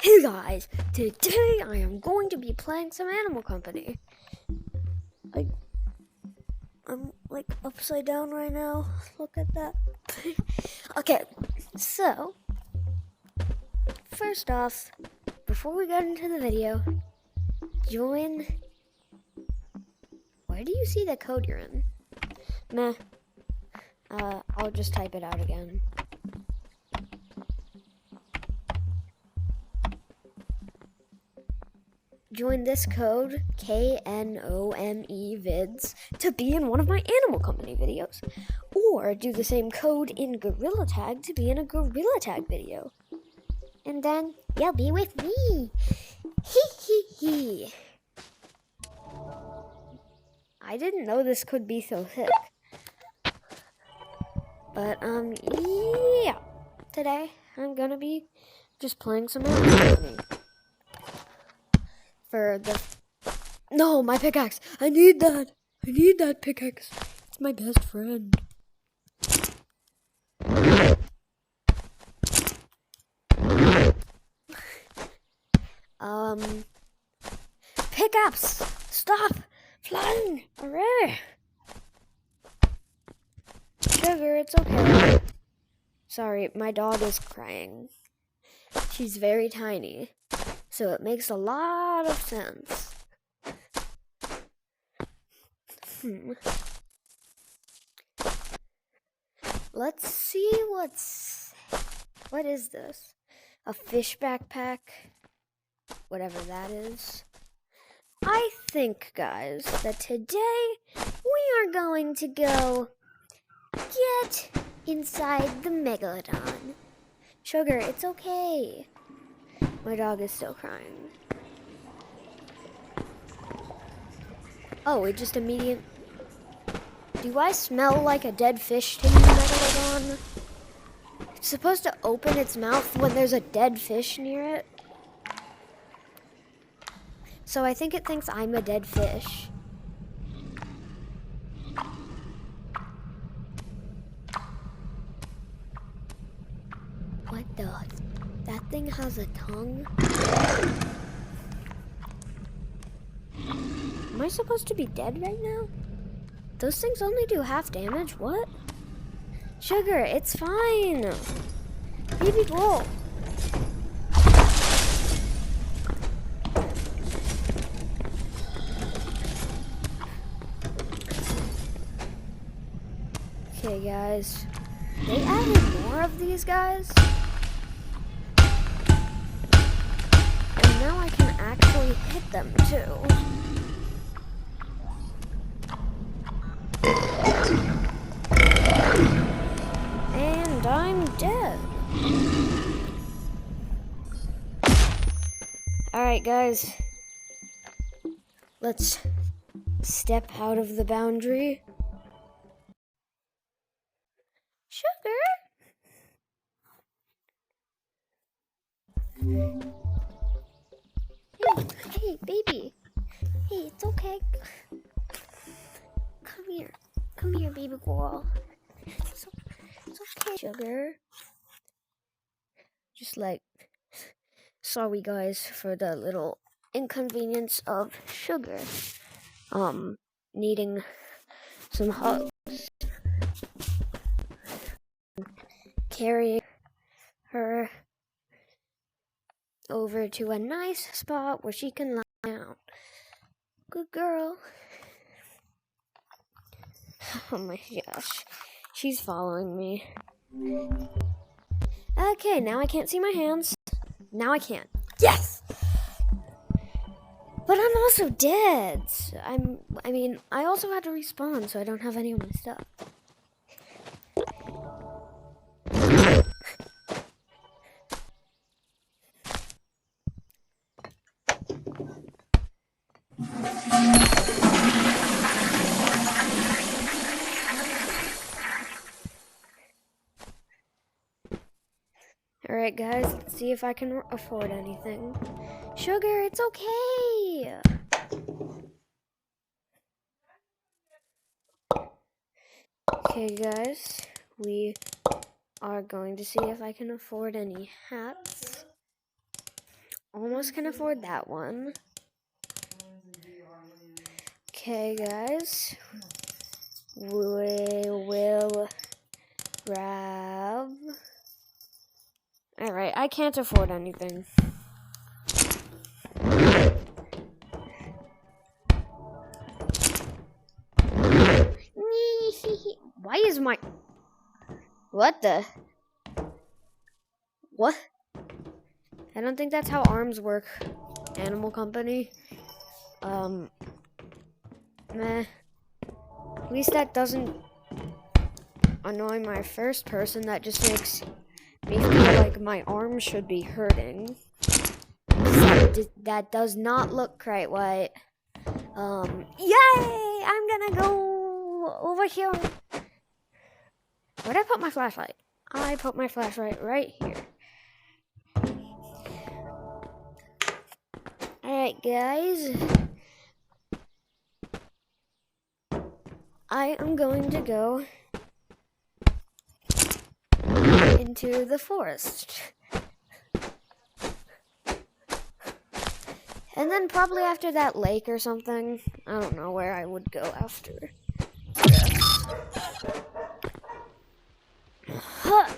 Hey guys, today I am going to be playing some Animal Company. I'm like upside down right now. Look at that. Okay, so first off, before we get into the video, join. Where do you see the code you're in? Meh. I'll just type it out again. Join this code, KNOME vids, to be in one of my Animal Company videos. Or do the same code in Gorilla Tag to be in a Gorilla Tag video. And then you'll be with me. Hee. I didn't know this could be so thick. But, yeah. Today, I'm gonna be just playing some Animal Company. No, my pickaxe! I need that! I need that pickaxe! It's my best friend. Pickaxe! Stop! Flying! Hooray! Sugar, it's okay. Sorry, my dog is crying. She's very tiny, so it makes a lot of sense. Let's see what is this? A fish backpack? Whatever that is. I think, guys, that today we are going to go get inside the Megalodon. Sugar, it's okay. My dog is still crying. Oh, it just immediate. Do I smell like a dead fish to you, Megalodon? It's supposed to open its mouth when there's a dead fish near it. So I think it thinks I'm a dead fish. What the? That thing has a tongue? Am I supposed to be dead right now? Those things only do half damage? What? Sugar, it's fine. Baby girl. Okay, guys. They added more of these guys. And now I can actually hit them too. And I'm dead. Alright, guys. Let's step out of the boundary. Sugar? Hey, baby. Hey, it's okay. Come here, baby girl. It's okay, Sugar. Just like, sorry guys for the little inconvenience of Sugar. Needing some hugs. Carry her over to a nice spot where she can lie down. Good girl. Oh my gosh. She's following me. Okay, now I can't see my hands. Now I can. Yes! But I'm also dead. I also had to respawn, so I don't have any of my stuff. Alright guys, let's see if I can afford anything. Sugar, it's okay! Okay guys, we are going to see if I can afford any hats. almost can afford that one. Okay, guys. We will grab... Alright, I can't afford anything. Why is my... What the... What? I don't think that's how arms work. Animal Company. Meh. At least that doesn't annoy my first person. That just makes me feel like my arm should be hurting. That does not look quite right. Yay! I'm gonna go over here. Where'd I put my flashlight? I put my flashlight right here. Alright, guys. I am going to go into the forest. And then probably after that lake or something. I don't know where I would go after. Huh.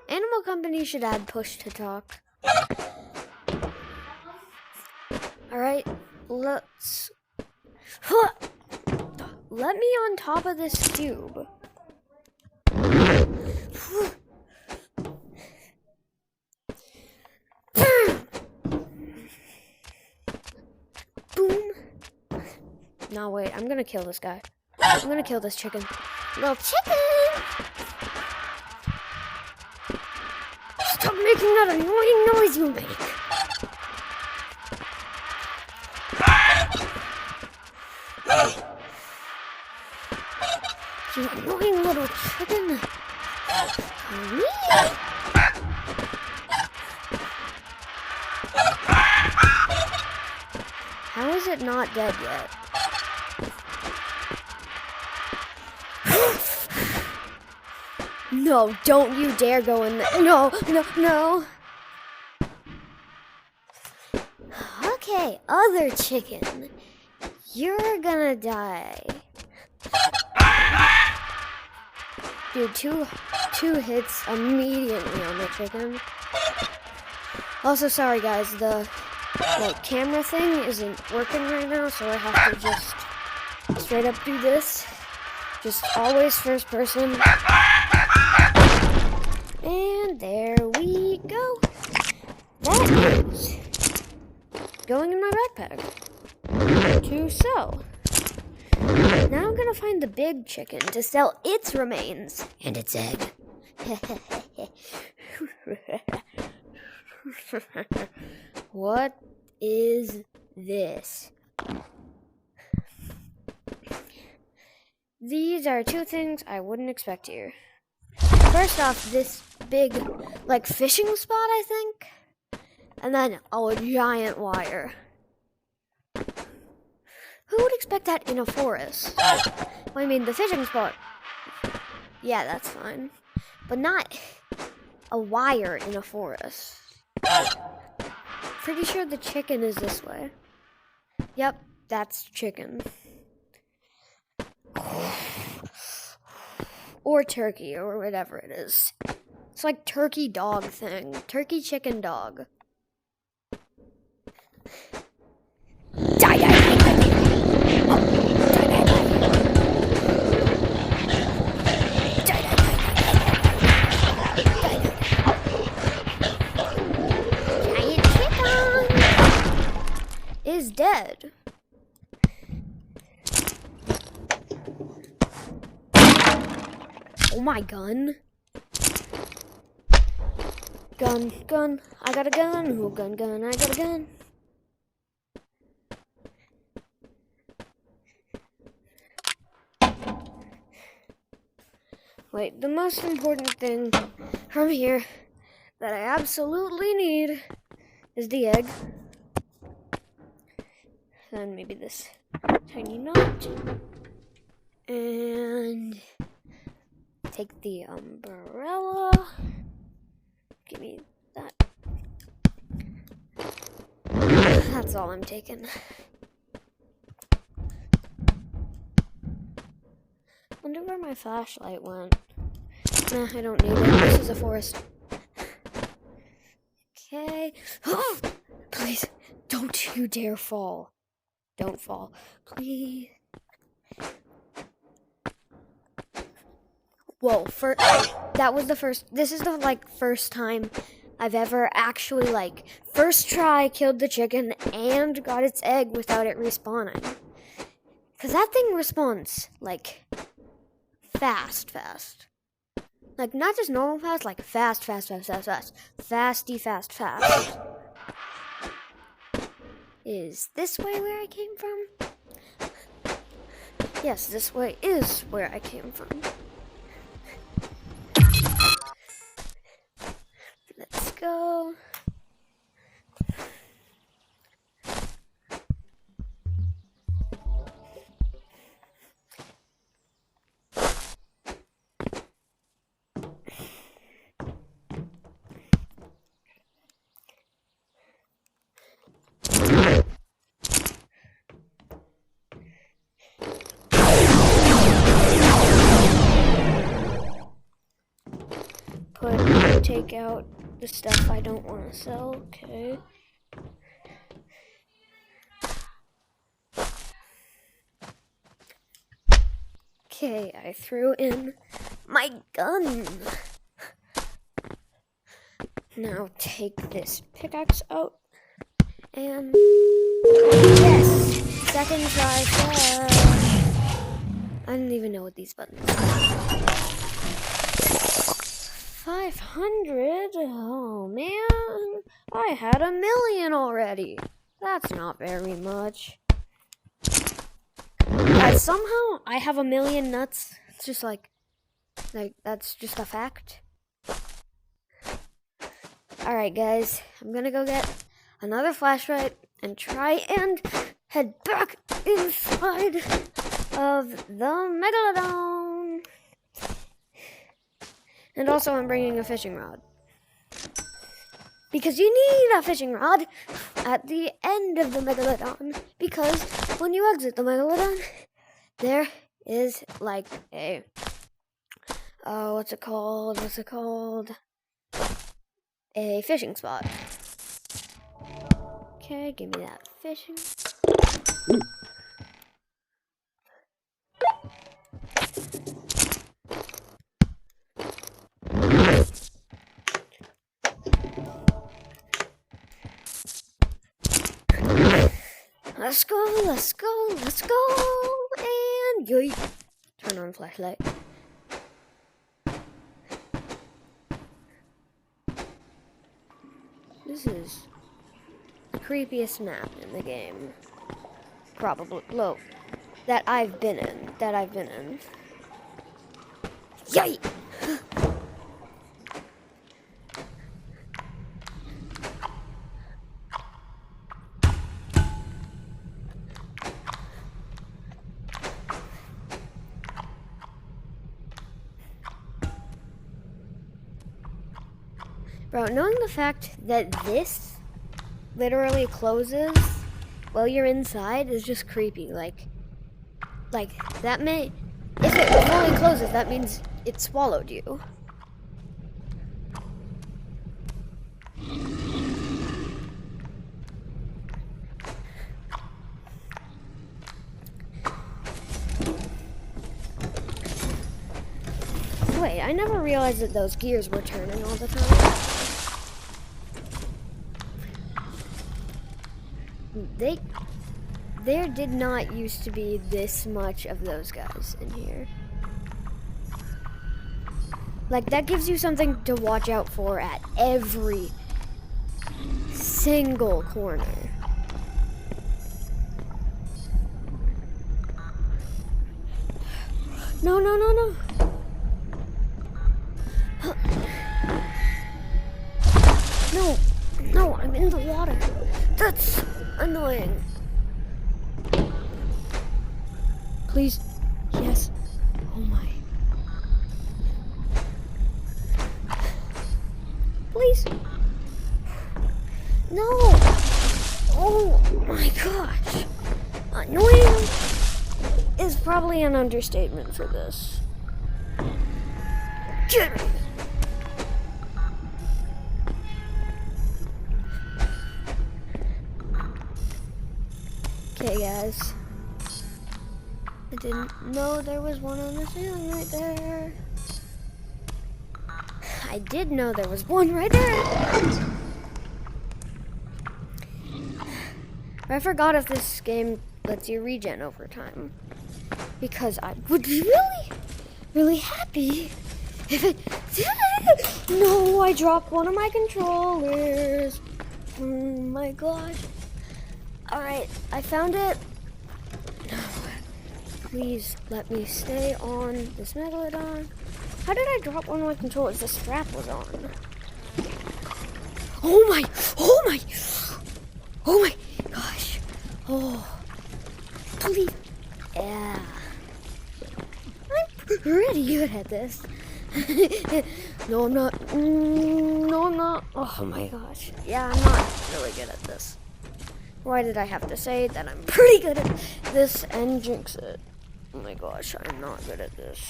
Animal Company should add push to talk. Alright, let's... Huh. Let me on top of this cube. Boom. No, wait, I'm gonna kill this guy. I'm gonna kill this chicken. Little chicken! Stop making that annoying noise you make. You annoying little chicken. How is it not dead yet? No, don't you dare go in there. No, no, no. Okay, other chicken. You're gonna die. Dude, two hits immediately on the chicken. Also, sorry guys, the camera thing isn't working right now, so I have to just straight up do this. Just always first person. And there we go. That is going in my backpack to sell. Now I'm gonna find the big chicken to sell its remains and its egg. What is this? These are two things I wouldn't expect here. First off, this big, fishing spot, I think. And then, a giant wire. Who would expect that in a forest? Well, I mean, the fishing spot. Yeah, that's fine. But not a wire in a forest. Pretty sure the chicken is this way. Yep, that's chicken. Or turkey, or whatever it is. It's like turkey dog thing. Turkey chicken dog. Die, die, die, die, die. Is dead. Oh my gun. Gun, gun, I got a gun. Oh, gun, gun, I got a gun. Wait, the most important thing from here that I absolutely need is the egg. Then maybe this tiny knot. And Take the umbrella. Give me that. That's all I'm taking. Wonder where my flashlight went. Nah, I don't need it. This is a forest. Okay. Please, don't you dare fall. Don't fall. Please. Whoa, that was the first, this is the, first time I've ever actually, first try killed the chicken and got its egg without it respawning. Because that thing respawns, fast. Not just normal fast, fast. Fasty fast. Is this way where I came from? Yes, this way is where I came from. Let's go. Take out the stuff I don't want to sell. Okay. Okay, I threw in my gun. Now take this pickaxe out. And yes! Second try. I didn't even know what these buttons are. 500? Oh man, I had 1,000,000 already. That's not very much. Guys, somehow I have 1,000,000 nuts. It's just that's just a fact. Alright guys, I'm gonna go get another flashlight and try and head back inside of the Megalodon. And also I'm bringing a fishing rod. Because you need a fishing rod at the end of the Megalodon. Because when you exit the Megalodon, there is a... Oh, what's it called? A fishing spot. Okay, give me that fishing. Let's go, and yoink. Turn on flashlight. This is the creepiest map in the game. Probably, that I've been in. Yay! Bro, knowing the fact that this literally closes while you're inside is just creepy. Like that may, if it fully closes, that means it swallowed you. Wait, I never realized that those gears were turning all the time. There did not used to be this much of those guys in here. That gives you something to watch out for at every single corner. No. No, I'm in the water. That's annoying. Please. Yes. Oh my. Please. No. Oh my gosh. Annoying is probably an understatement for this. Get me. Okay, guys. I didn't know there was one on the ceiling right there. I did know there was one right there. I forgot if this game lets you regen over time. Because I would be really happy if it did. No, I dropped one of my controllers. Oh my gosh. Alright, I found it. No. Please let me stay on this Megalodon. How did I drop one of my controllers? The strap was on. Oh my gosh. Oh, please. Yeah. I'm pretty good at this. No, I'm not. No, I'm not. Oh my gosh. Yeah, I'm not really good at this. Why did I have to say that I'm pretty good at this and jinx it? Oh my gosh, I'm not good at this.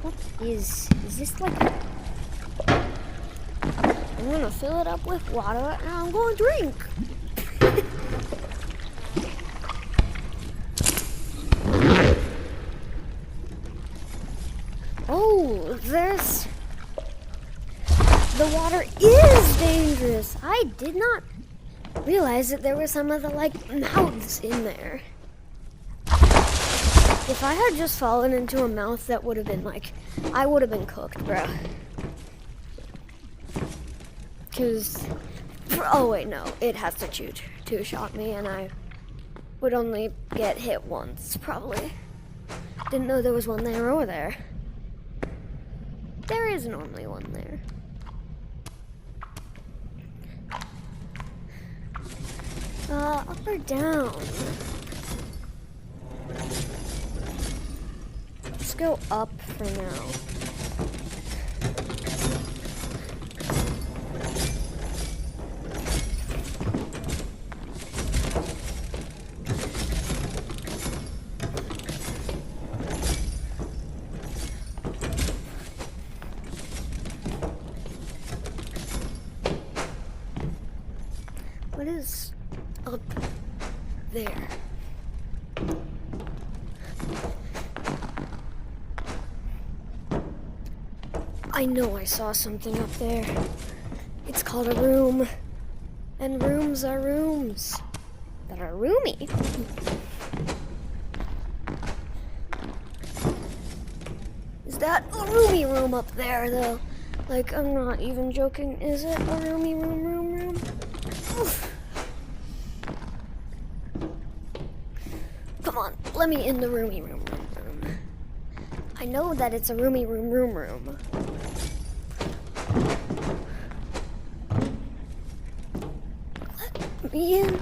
What is this like? I'm gonna fill it up with water and I'm gonna drink. Oh, the water is dangerous. I did not realize that there were some of the mouths in there. If I had just fallen into a mouth, that would have been I would have been cooked, bro. Oh wait, no, it has to two-shot me, and I would only get hit once, probably. Didn't know there was one there or there. There is normally one there. Up or down? Let's go up for now. What is up there? I know I saw something up there. It's called a room. And rooms are rooms that are roomy. Is that a roomy room up there, though? I'm not even joking. Is it a roomy room? Oof. Come on, let me in the roomy room. I know that it's a roomy room. Let me in.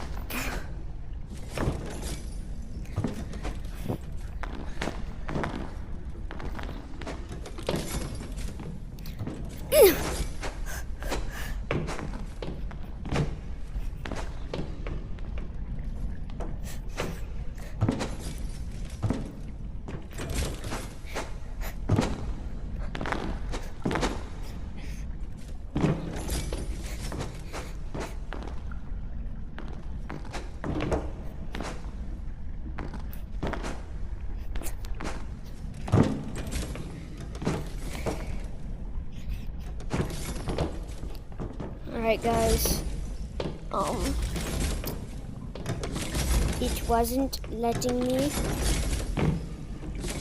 Alright guys, it wasn't letting me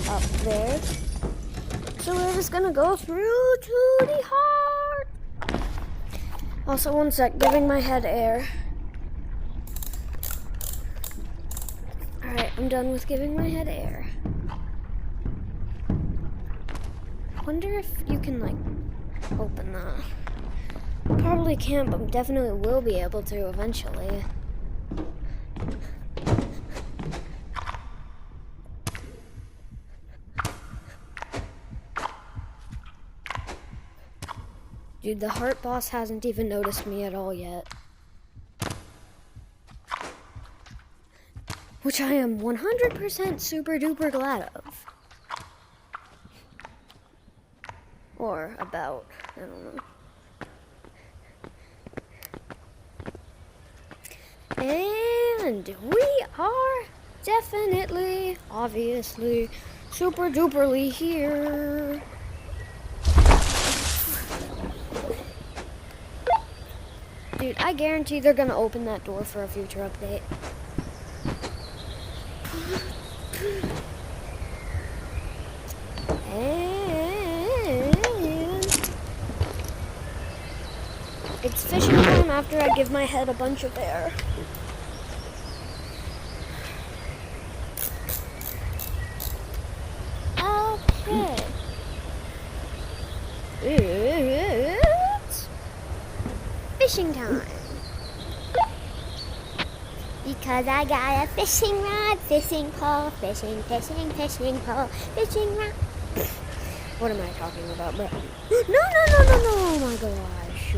up there, so we're just gonna go through to the heart. Also, one sec, giving my head air. Alright, I'm done with giving my head air. Wonder if you can open that. Probably can't, but definitely will be able to eventually. Dude, the heart boss hasn't even noticed me at all yet. Which I am 100% super duper glad of. Or about, I don't know. And we are definitely, obviously, super duperly here. Dude, I guarantee they're gonna open that door for a future update. And it's fishing time after I give my head a bunch of air. Okay. It's fishing time. Because I got a fishing rod, fishing pole, fishing pole, fishing rod. What am I talking about, bro? No, oh my gosh.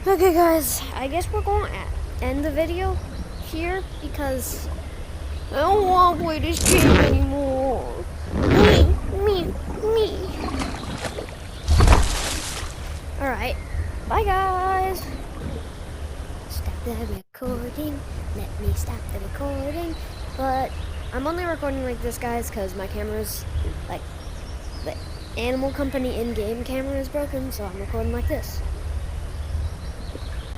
Okay, guys, I guess we're going to end the video here because I don't want to play this game anymore. Me. Alright, bye guys. Stop the recording. Let me stop the recording. But I'm only recording like this, guys, because my camera's, like, the Animal Company in-game camera is broken, so I'm recording like this.